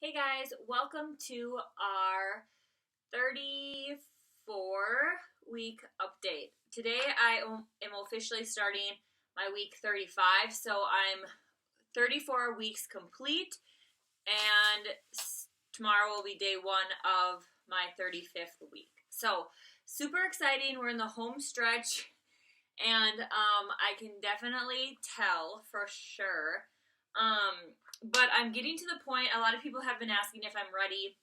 Hey guys, welcome to our 34-week update. Today I am officially starting my week 35, so I'm 34 weeks complete, and tomorrow will be day one of my 35th week. So, super exciting. We're in the home stretch, and I can definitely tell for sure. But I'm getting to the point, a lot of people have been asking if I'm ready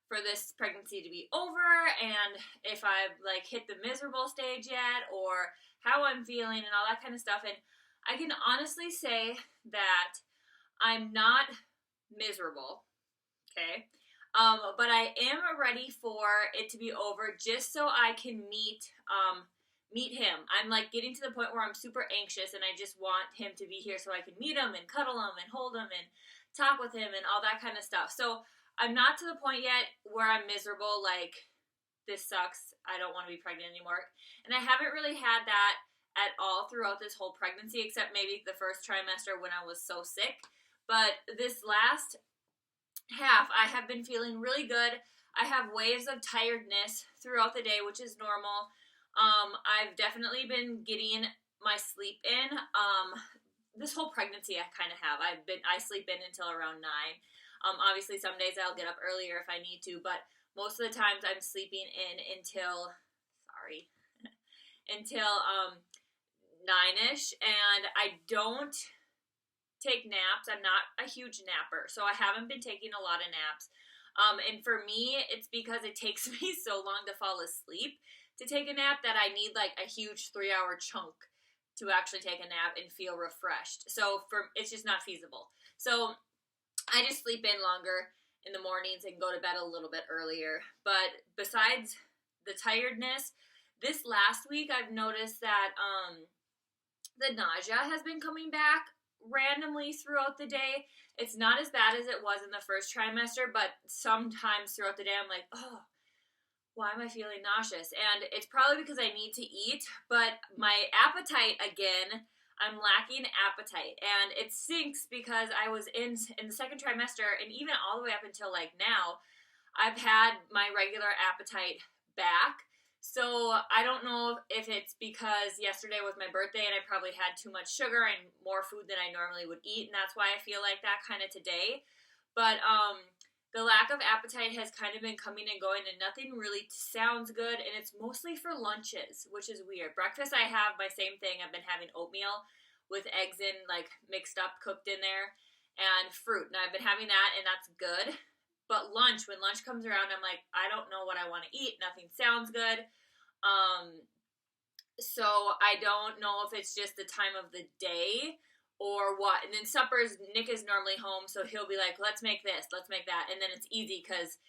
for this pregnancy to be over and if I've hit the miserable stage yet or how I'm feeling and all that kind of stuff. And I can honestly say that I'm not miserable, okay? But I am ready for it to be over just so I can meet him. I'm getting to the point where I'm super anxious and I just want him to be here so I can meet him and cuddle him and hold him and talk with him and all that kind of stuff. So I'm not to the point yet where I'm miserable, this sucks, I don't want to be pregnant anymore. And I haven't really had that at all throughout this whole pregnancy, except maybe the first trimester when I was so sick. But this last half, I have been feeling really good. I have waves of tiredness throughout the day, which is normal. I've definitely been getting my sleep in. This whole pregnancy I kind of have. I sleep in until around 9. Obviously some days I'll get up earlier if I need to, but most of the times I'm sleeping in until 9ish, and I don't take naps. I'm not a huge napper, so I haven't been taking a lot of naps. And for me, it's because it takes me so long to fall asleep to take a nap that I need a huge 3-hour chunk to actually take a nap and feel refreshed. So it's just not feasible. So I just sleep in longer in the mornings and go to bed a little bit earlier. But besides the tiredness, this last week I've noticed that the nausea has been coming back randomly throughout the day. It's not as bad as it was in the first trimester, but sometimes throughout the day I'm like, oh, why am I feeling nauseous? And it's probably because I need to eat, but my appetite, again, I'm lacking appetite. And it stinks because I was in the second trimester, and even all the way up until now, I've had my regular appetite back. So I don't know if it's because yesterday was my birthday and I probably had too much sugar and more food than I normally would eat, and that's why I feel like that kind of today. But the lack of appetite has kind of been coming and going, and nothing really sounds good, and it's mostly for lunches, which is weird. Breakfast, I have my same thing. I've been having oatmeal with eggs in, mixed up, cooked in there, and fruit, and I've been having that, and that's good. But lunch, when lunch comes around, I'm like, I don't know what I want to eat. Nothing sounds good. So I don't know if it's just the time of the day or what. And then suppers, Nick is normally home, so he'll be like, let's make this, let's make that. And then it's easy because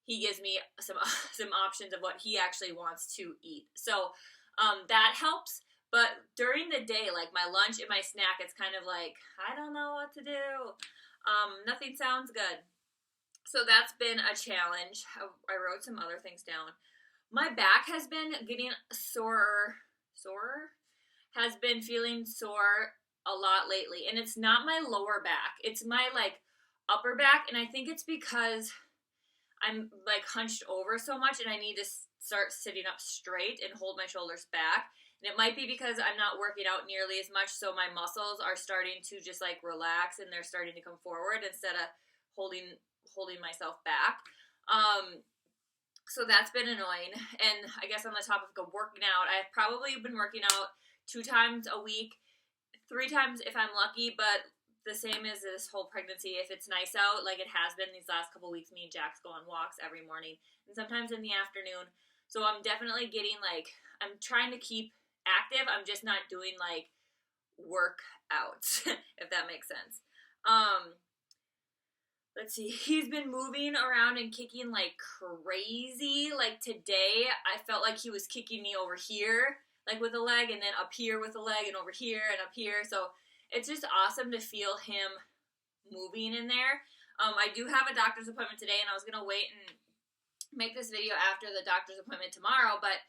he gives me some options of what he actually wants to eat. So that helps. But during the day, my lunch and my snack, it's kind of I don't know what to do. Nothing sounds good. So that's been a challenge. I wrote some other things down. My back has been getting sore, has been feeling sore a lot lately, and it's not my lower back, it's my upper back, and I think it's because I'm hunched over so much and I need to start sitting up straight and hold my shoulders back. And it might be because I'm not working out nearly as much, so my muscles are starting to just relax and they're starting to come forward instead of holding myself back. So that's been annoying. And I guess on the topic of working out, I've probably been working out 2 times a week, 3 times if I'm lucky, but the same as this whole pregnancy, if it's nice out, like it has been these last couple weeks, me and Jax go on walks every morning and sometimes in the afternoon. So I'm definitely getting I'm trying to keep active. I'm just not doing workouts, if that makes sense. Let's see, he's been moving around and kicking like crazy. Today, I felt like he was kicking me over here, with a leg, and then up here with a leg, and over here, and up here. So it's just awesome to feel him moving in there. I do have a doctor's appointment today, and I was going to wait and make this video after the doctor's appointment tomorrow, but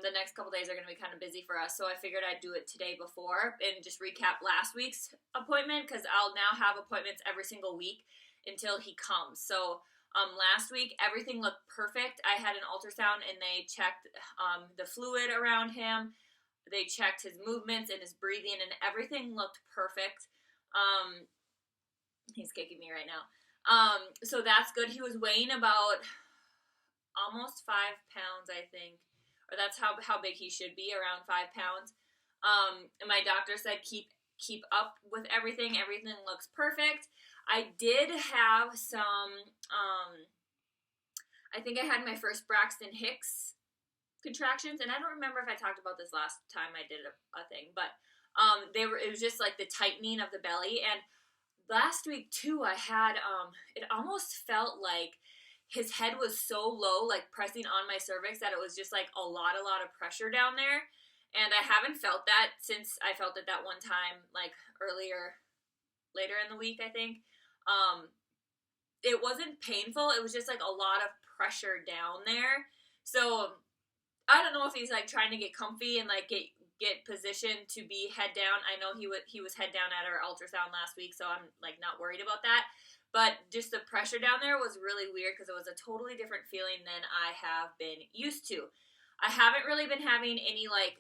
the next couple days are going to be kind of busy for us, so I figured I'd do it today before and just recap last week's appointment, because I'll now have appointments every single week until he comes. So last week, everything looked perfect. I had an ultrasound and they checked the fluid around him. They checked his movements and his breathing, and everything looked perfect. He's kicking me right now. So that's good. He was weighing about almost 5 pounds, I think. Or that's how big he should be, around 5 pounds. And my doctor said keep up with everything. Everything looks perfect. I did have some, I think I had my first Braxton Hicks contractions, and I don't remember if I talked about this last time I did a thing, but it was just like the tightening of the belly. And last week too, I had it almost felt like his head was so low, like pressing on my cervix, that it was just like a lot of pressure down there. And I haven't felt that since I felt it that one time, like later in the week, I think. It wasn't painful. It was just like a lot of pressure down there. So I don't know if he's like trying to get comfy and like get positioned to be head down. I know he was head down at our ultrasound last week, so I'm like not worried about that. But just the pressure down there was really weird because it was a totally different feeling than I have been used to. I haven't really been having any like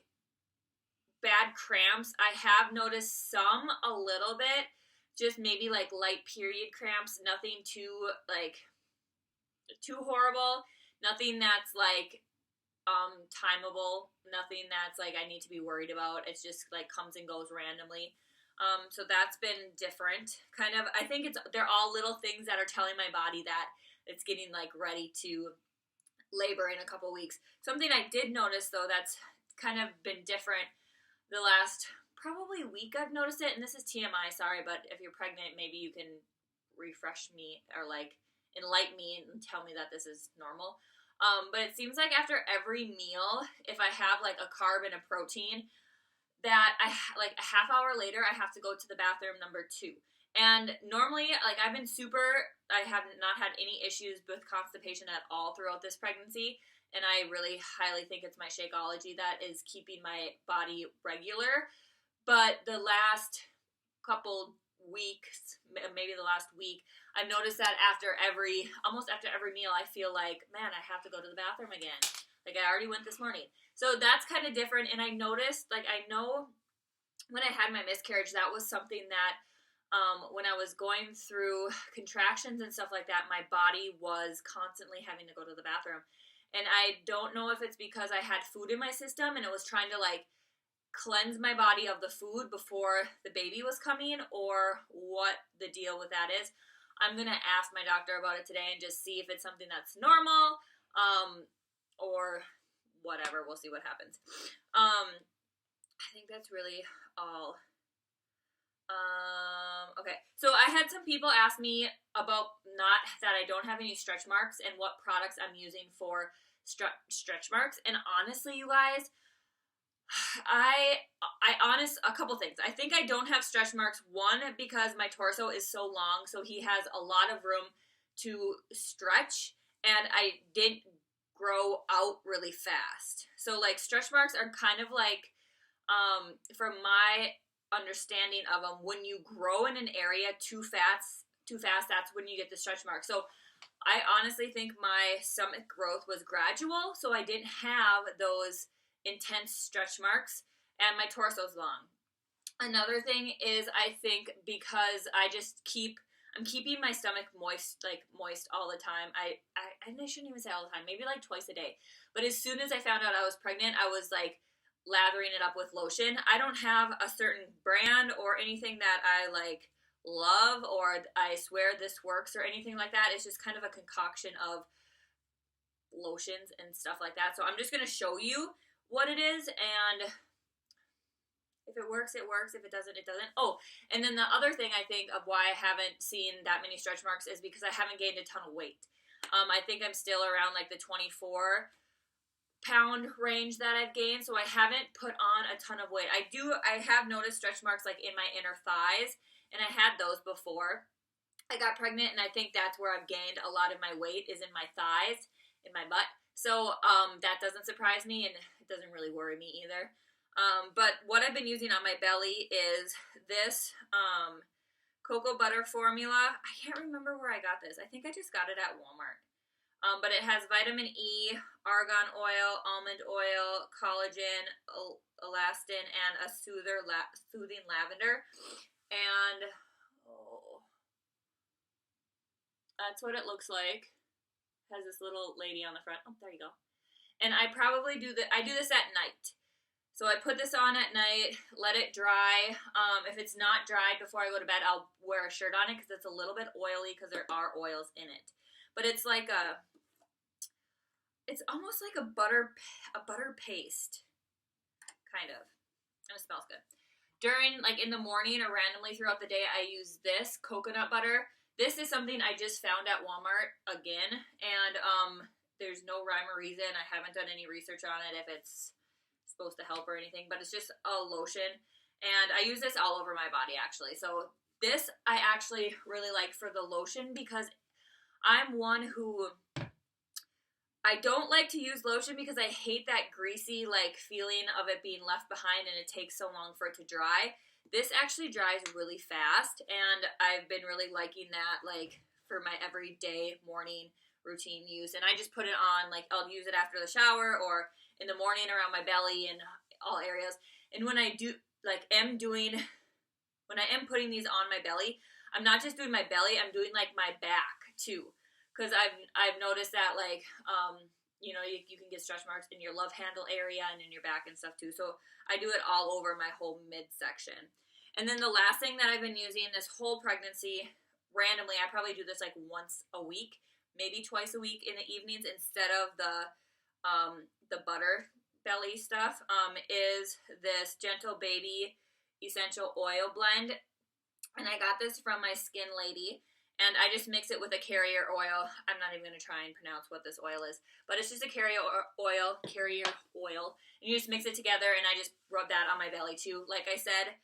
bad cramps. I have noticed some a little bit, just maybe like light period cramps, nothing too horrible, nothing that's like timeable, nothing that's like I need to be worried about. It's just like comes and goes randomly. So that's been different. Kind of, I think they're all little things that are telling my body that it's getting like ready to labor in a couple weeks. Something I did notice though that's kind of been different the last probably week I've noticed it, and this is TMI, sorry, but if you're pregnant, maybe you can refresh me or like enlighten me and tell me that this is normal. But it seems like after every meal, if I have like a carb and a protein, that like a half hour later, I have to go to the bathroom number 2. And normally, like I have not had any issues with constipation at all throughout this pregnancy. And I really highly think it's my Shakeology that is keeping my body regular. But the last couple weeks, maybe the last week, I've noticed that almost after every meal, I feel like, man, I have to go to the bathroom again. Like I already went this morning. So that's kind of different. And I noticed, like I know when I had my miscarriage, that was something that when I was going through contractions and stuff like that, my body was constantly having to go to the bathroom. And I don't know if it's because I had food in my system and it was trying to like cleanse my body of the food before the baby was coming, or what the deal with that is. I'm going to ask my doctor about it today and just see if it's something that's normal, or whatever. We'll see what happens. I think that's really all. Okay, so I had some people ask me about not that I don't have any stretch marks and what products I'm using for stretch marks. And honestly, you guys, a couple things. I think I don't have stretch marks, one, because my torso is so long, so he has a lot of room to stretch, and I didn't grow out really fast. So like stretch marks are kind of like, from my understanding of them, when you grow in an area too fast, that's when you get the stretch mark. So I honestly think my stomach growth was gradual, so I didn't have those intense stretch marks, and my torso's long. Another thing is, I think because I'm keeping my stomach moist all the time. I shouldn't even say all the time, maybe like twice a day. But as soon as I found out I was pregnant, I was like lathering it up with lotion. I don't have a certain brand or anything that I like love, or I swear this works or anything like that. It's just kind of a concoction of lotions and stuff like that. So I'm just going to show you what it is, and if it works, it works. If it doesn't, it doesn't. Oh, and then the other thing I think of why I haven't seen that many stretch marks is because I haven't gained a ton of weight. I think I'm still around like the 24-pound range that I've gained, so I haven't put on a ton of weight. I have noticed stretch marks like in my inner thighs, and I had those before I got pregnant, and I think that's where I've gained a lot of my weight, is in my thighs, in my butt. So that doesn't surprise me, and it doesn't really worry me either. But what I've been using on my belly is this cocoa butter formula. I can't remember where I got this. I think I just got it at Walmart. But it has vitamin E, argan oil, almond oil, collagen, elastin, and a soothing lavender. And that's what it looks like. Has this little lady on the front. Oh, there you go. And I probably do this at night. So I put this on at night, let it dry. If it's not dried before I go to bed, I'll wear a shirt on it because it's a little bit oily because there are oils in it. But it's like it's almost like a butter paste, kind of. And it smells good. During, like in the morning or randomly throughout the day, I use this coconut butter. This is something I just found at Walmart again. And there's no rhyme or reason. I haven't done any research on it if it's supposed to help or anything, but it's just a lotion, and I use this all over my body actually. So this I actually really like for the lotion because I'm one who I don't like to use lotion because I hate that greasy like feeling of it being left behind and it takes so long for it to dry. This actually dries really fast, and I've been really liking that like for my everyday morning routine use. And I just put it on, like I'll use it after the shower or in the morning around my belly and all areas. And when I do, like, when I am putting these on my belly, I'm not just doing my belly, I'm doing, like, my back, too. Because I've noticed that, like, you know, you can get stretch marks in your love handle area and in your back and stuff, too. So I do it all over my whole midsection. And then the last thing that I've been using this whole pregnancy, randomly, I probably do this, like, once a week, maybe twice a week in the evenings instead of the butter belly stuff, is this Gentle Baby Essential Oil Blend. And I got this from my skin lady, and I just mix it with a carrier oil. I'm not even going to try and pronounce what this oil is, but it's just a carrier oil, and you just mix it together, and I just rub that on my belly too. Like I said,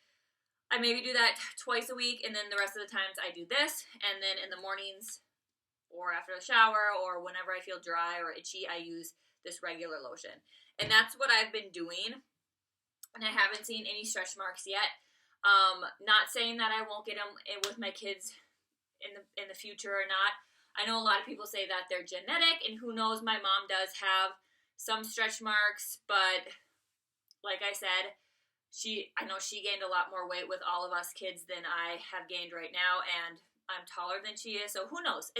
I maybe do that twice a week, and then the rest of the times I do this, and then in the mornings or after the shower or whenever I feel dry or itchy, I use this regular lotion. And that's what I've been doing, and I haven't seen any stretch marks yet. Not saying that I won't get them with my kids in the future or not. I know a lot of people say that they're genetic, and who knows, my mom does have some stretch marks, but like I said, I know she gained a lot more weight with all of us kids than I have gained right now, and I'm taller than she is, so who knows?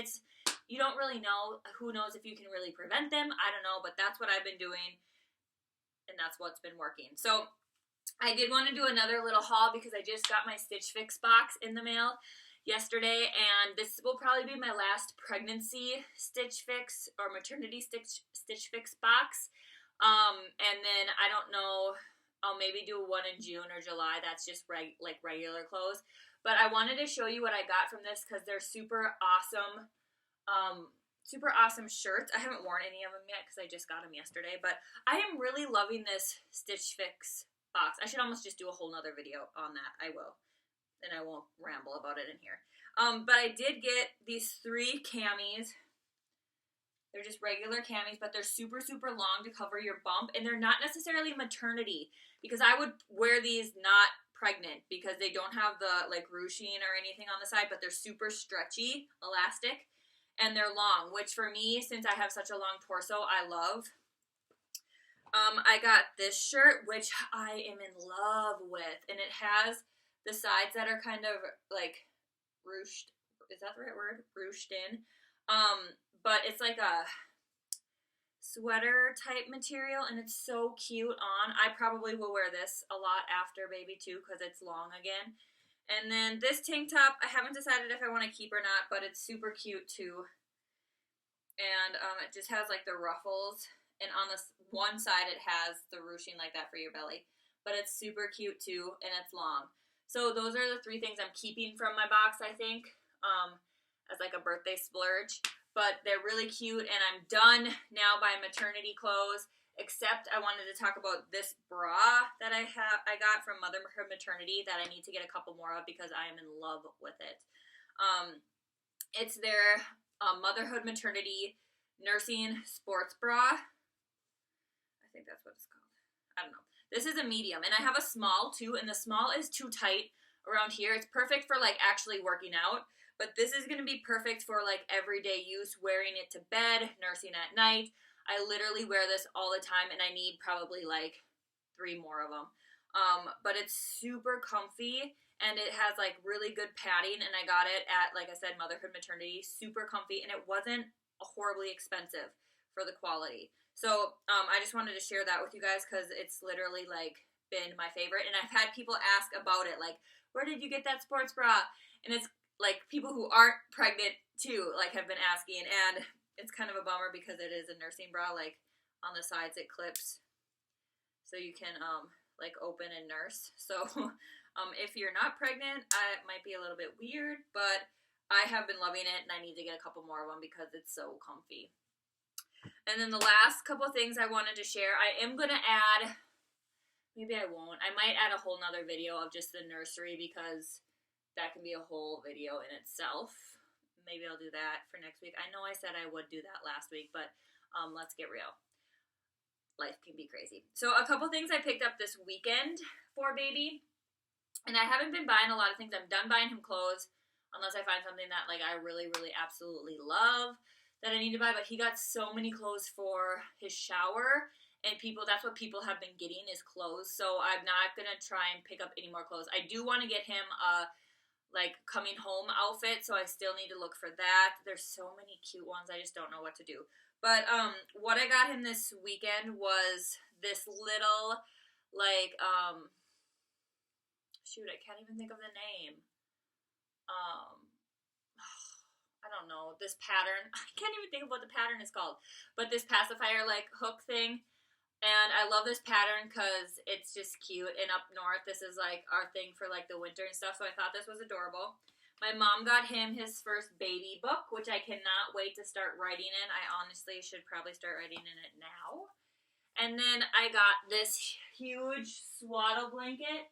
You don't really know. Who knows if you can really prevent them? I don't know, but that's what I've been doing, and that's what's been working. So I did want to do another little haul because I just got my Stitch Fix box in the mail yesterday, and this will probably be my last pregnancy Stitch Fix or maternity Stitch Fix box. And then I don't know, I'll maybe do one in June or July. That's just regular clothes. But I wanted to show you what I got from this because they're super awesome shirts. I haven't worn any of them yet because I just got them yesterday, but I am really loving this Stitch Fix box. I should almost just do a whole nother video on that. I will, and I won't ramble about it in here. But I did get these 3 camis. They're just regular camis, but they're super, super long to cover your bump, and they're not necessarily maternity because I would wear these not pregnant because they don't have the like ruching or anything on the side, but they're super stretchy, elastic, and they're long, which for me, since I have such a long torso, I love. I got this shirt, which I am in love with, and it has the sides that are kind of like ruched. Is that the right word? Ruched in. But it's like a sweater type material, and it's so cute on. I probably will wear this a lot after baby too because it's long again. And then this tank top, I haven't decided if I want to keep or not, but it's super cute too. And it just has like the ruffles, and on this one side it has the ruching like that for your belly. But it's super cute too, and it's long. So those are the 3 things I'm keeping from my box, I think, as like a birthday splurge. But they're really cute, and I'm done now by maternity clothes, except I wanted to talk about this bra that I got from Motherhood Maternity that I need to get a couple more of because I am in love with it. It's their Motherhood Maternity Nursing Sports Bra. I think that's what it's called. I don't know. This is a medium, and I have a small too, and the small is too tight around here. It's perfect for like actually working out, but this is going to be perfect for like everyday use, wearing it to bed, nursing at night. I literally wear this all the time, and I need probably like 3 more of them. But it's super comfy, and it has like really good padding, and I got it at, like I said, Motherhood Maternity. Super comfy, and it wasn't horribly expensive for the quality. So I just wanted to share that with you guys because it's literally like been my favorite, and I've had people ask about it, like, where did you get that sports bra? And it's like people who aren't pregnant too, like, have been asking, and it's kind of a bummer because it is a nursing bra. Like on the sides it clips so you can like open and nurse. So if you're not pregnant, it might be a little bit weird, but I have been loving it, and I need to get a couple more of them because it's so comfy. And then the last couple things I wanted to share, I am going to add, maybe I won't, I might add a whole nother video of just the nursery because that can be a whole video in itself. Maybe I'll do that for next week. I know I said I would do that last week, but let's get real. Life can be crazy. So a couple things I picked up this weekend for baby, and I haven't been buying a lot of things. I'm done buying him clothes unless I find something that like I really, really absolutely love that I need to buy. But he got so many clothes for his shower, and that's what people have been getting is clothes. So I'm not going to try and pick up any more clothes. I do want to get him a like coming home outfit, so I still need to look for that. There's so many cute ones. I just don't know what to do. But what I got him this weekend was this little like shoot, I can't even think of the name. I don't know, this pattern. I can't even think of what the pattern is called. But this pacifier like hook thing. And I love this pattern because it's just cute. And up north, this is like our thing for like the winter and stuff. So I thought this was adorable. My mom got him his first baby book, which I cannot wait to start writing in. I honestly should probably start writing in it now. And then I got this huge swaddle blanket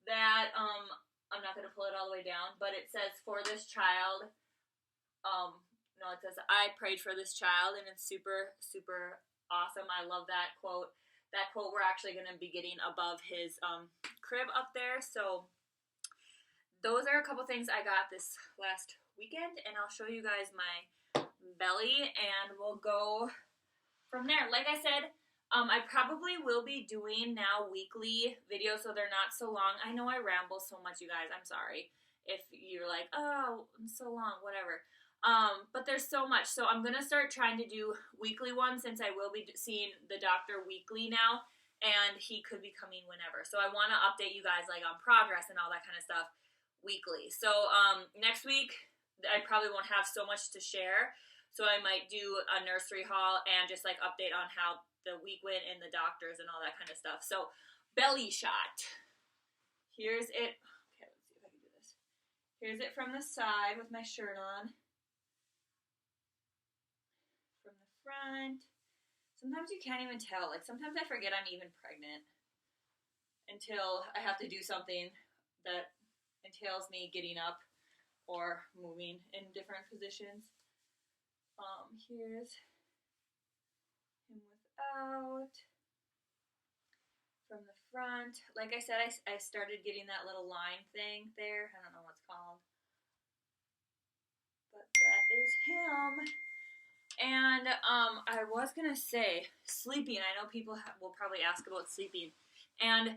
that, I'm not going to pull it all the way down, but it says, for this child. No, it says, I prayed for this child, and it's super, super awesome. I love that quote. That quote we're actually going to be getting above his crib up there. So those are a couple things I got this last weekend, and I'll show you guys my belly, and we'll go from there. Like I said, I probably will be doing now weekly videos, so they're not so long. I know I ramble so much, you guys. I'm sorry if you're like, oh, so long, whatever. But there's so much. So I'm going to start trying to do weekly ones since I will be seeing the doctor weekly now, and he could be coming whenever. So I want to update you guys like on progress and all that kind of stuff weekly. So next week, I probably won't have so much to share. So I might do a nursery haul and just like update on how the week went and the doctors and all that kind of stuff. So belly shot. Here's it. Okay, let's see if I can do this. Here's it from the side with my shirt on. From the front. Sometimes you can't even tell. Like sometimes I forget I'm even pregnant until I have to do something that entails me getting up or moving in different positions. Here's him without. From the front. Like I said, I started getting that little line thing there. I don't know what's called. But that is him. And I was going to say, sleeping. I know people will probably ask about sleeping. And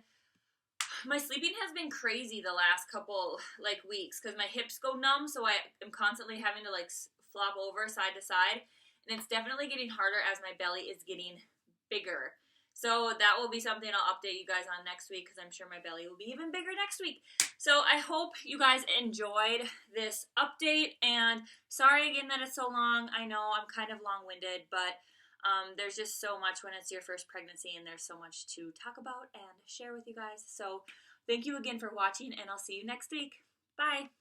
my sleeping has been crazy the last couple like weeks because my hips go numb, so I am constantly having to like flop over side to side. And it's definitely getting harder as my belly is getting bigger. So that will be something I'll update you guys on next week because I'm sure my belly will be even bigger next week. So I hope you guys enjoyed this update, and sorry again that it's so long. I know I'm kind of long-winded, but there's just so much when it's your first pregnancy, and there's so much to talk about and share with you guys. So thank you again for watching, and I'll see you next week. Bye!